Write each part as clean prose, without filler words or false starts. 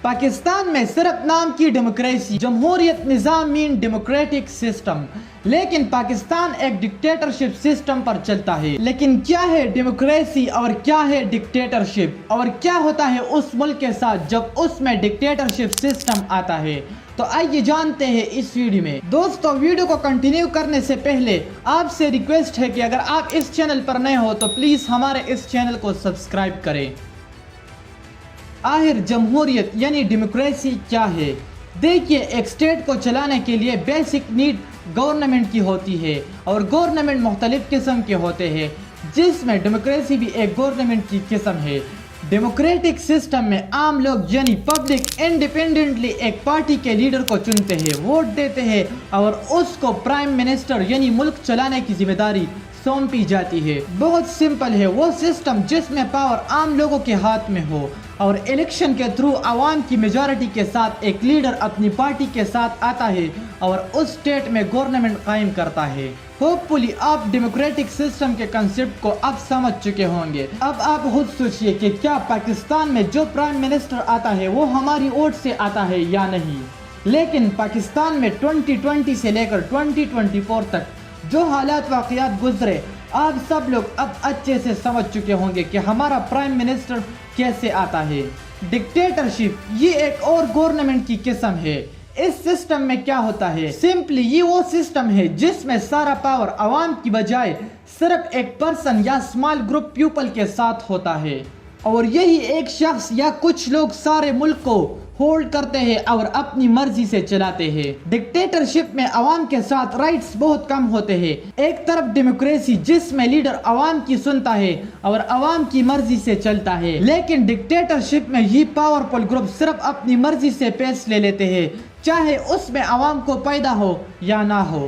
پاکستان میں صرف نام کی ڈیموکریسی، جمہوریت نظام مین ڈیموکریٹک سسٹم، لیکن پاکستان ایک ڈکٹیٹرشپ سسٹم پر چلتا ہے۔ لیکن کیا ہے ڈیموکریسی اور کیا ہے ڈکٹیٹرشپ، اور کیا ہوتا ہے اس ملک کے ساتھ جب اس میں ڈکٹیٹرشپ سسٹم آتا ہے؟ تو آئیے جانتے ہیں اس ویڈیو میں۔ دوستو، ویڈیو کو کنٹینیو کرنے سے پہلے آپ سے ریکویسٹ ہے کہ اگر آپ اس چینل پر نئے ہو تو پلیز ہمارے اس چینل کو سبسکرائب کریں۔ آخر جمہوریت یعنی ڈیموکریسی کیا ہے؟ دیکھیے، ایک اسٹیٹ کو چلانے کے لیے بیسک نیڈ گورنمنٹ کی ہوتی ہے، اور گورنمنٹ مختلف قسم کے ہوتے ہیں، جس میں ڈیموکریسی بھی ایک گورنمنٹ کی قسم ہے۔ ڈیموکریٹک سسٹم میں عام لوگ یعنی پبلک انڈیپینڈنٹلی ایک پارٹی کے لیڈر کو چنتے ہیں، ووٹ دیتے ہیں، اور اس کو پرائم منسٹر یعنی ملک چلانے کی ذمہ داری سونپی جاتی ہے۔ بہت سمپل ہے وہ سسٹم جس میں پاور عام لوگوں کے ہاتھ میں ہو، اور الیکشن کے تھرو عوام کی میجارٹی کے ساتھ ایک لیڈر اپنی پارٹی کے ساتھ آتا ہے اور اس اسٹیٹ میں گورنمنٹ قائم کرتا ہے۔ ہوپفلی آپ ڈیموکریٹک سسٹم کے کنسیپٹ کو اب سمجھ چکے ہوں گے۔ اب آپ خود سوچئے کہ کیا پاکستان میں جو پرائم منسٹر آتا ہے وہ ہماری ووٹ سے آتا ہے یا نہیں؟ لیکن پاکستان میں 2020 سے لے کر 2024 تک جو حالات واقعات گزرے، آپ سب لوگ اب اچھے سے سمجھ چکے ہوں گے کہ ہمارا پرائم منسٹر کیسے آتا ہے۔ ڈکٹیٹرشپ یہ ایک اور گورنمنٹ کی قسم ہے۔ اس سسٹم میں کیا ہوتا ہے؟ سمپلی یہ وہ سسٹم ہے جس میں سارا پاور عوام کی بجائے صرف ایک پرسن یا اسمال گروپ پیپل کے ساتھ ہوتا ہے، اور یہی ایک شخص یا کچھ لوگ سارے ملک کو ہولڈ کرتے ہیں اور اپنی مرضی سے چلاتے ہیں۔ ڈکٹیٹرشپ میں عوام کے ساتھ رائٹس بہت کم ہوتے ہیں۔ ایک طرف ڈیموکریسی جس میں لیڈر عوام کی سنتا ہے اور عوام کی مرضی سے چلتا ہے، لیکن ڈکٹیٹرشپ میں یہ پاورفل گروپ صرف اپنی مرضی سے فیصلے لیتے ہیں، چاہے اس میں عوام کو پیدا ہو یا نہ ہو۔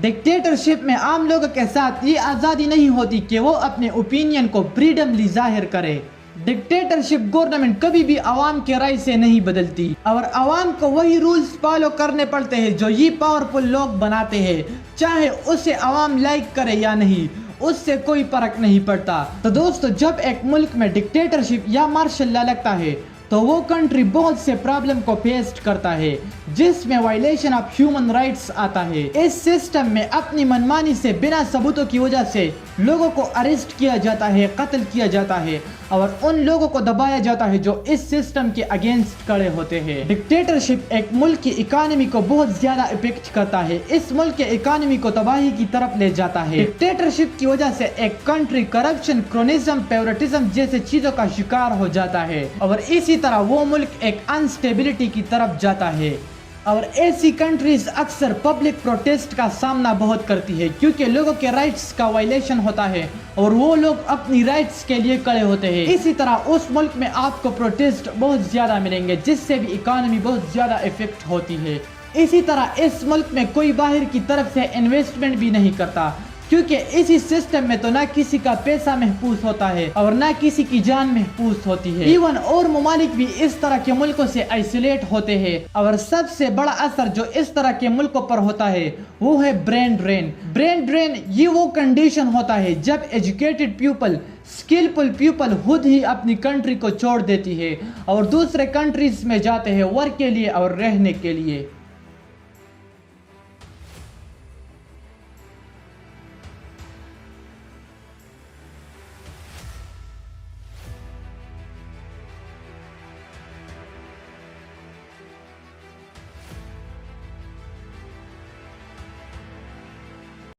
ڈکٹیٹرشپ میں عام لوگوں کے ساتھ یہ آزادی نہیں ہوتی کہ وہ اپنے اوپینین کو فریڈملی ظاہر کرے۔ ڈکٹیٹرشپ گورنمنٹ کبھی بھی عوام کے رائے سے نہیں بدلتی، اور عوام کو وہی رولز فالو کرنے پڑتے ہیں جو یہ پاورفل لوگ بناتے ہیں، چاہے اسے عوام لائک کرے یا نہیں، اس سے کوئی فرق نہیں پڑتا۔ تو دوستو، جب ایک ملک میں ڈکٹیٹرشپ یا مارشل لا لگتا ہے تو وہ کنٹری بہت سے پرابلم کو فیس کرتا ہے، جس میں وائلیشن آف ہیومن رائٹس آتا ہے۔ اس سسٹم میں اپنی منمانی سے بنا ثبوتوں کی وجہ سے لوگوں کو اریسٹ کیا جاتا ہے، قتل کیا جاتا ہے، اور ان لوگوں کو دبایا جاتا ہے جو اس سسٹم کے اگینسٹ کھڑے ہوتے ہیں۔ ڈکٹیٹرشپ ایک ملک کی اکانومی کو بہت زیادہ افیکٹ کرتا ہے، اس ملک کے اکانومی کو تباہی کی طرف لے جاتا ہے۔ ڈکٹیٹرشپ کی وجہ سے ایک کنٹری کرپشن، کرونزم، فیورٹزم جیسے چیزوں کا شکار ہو جاتا ہے، اور اسی طرح وہ ملک ایک انسٹیبلٹی کی طرف جاتا ہے، اور ایسی کنٹریز اکثر پبلک پروٹیسٹ کا سامنا بہت کرتی ہے، کیونکہ لوگوں کے رائٹس کا وائلیشن ہوتا ہے اور وہ لوگ اپنی رائٹس کے لیے کھڑے ہوتے ہیں۔ اسی طرح اس ملک میں آپ کو پروٹیسٹ بہت زیادہ ملیں گے، جس سے بھی اکانومی بہت زیادہ افیکٹ ہوتی ہے۔ اسی طرح اس ملک میں کوئی باہر کی طرف سے انویسٹمنٹ بھی نہیں کرتا، کیونکہ اسی سسٹم میں تو نہ کسی کا پیسہ محفوظ ہوتا ہے اور نہ کسی کی جان محفوظ ہوتی ہے۔ ایون اور ممالک بھی اس طرح کے ملکوں سے آئسولیٹ ہوتے ہیں، اور سب سے بڑا اثر جو اس طرح کے ملکوں پر ہوتا ہے وہ ہے برین ڈرین۔ برین ڈرین یہ وہ کنڈیشن ہوتا ہے جب ایجوکیٹڈ پیپل، اسکلفل پیپل خود ہی اپنی کنٹری کو چھوڑ دیتی ہے اور دوسرے کنٹریز میں جاتے ہیں ورک کے لیے اور رہنے کے لیے۔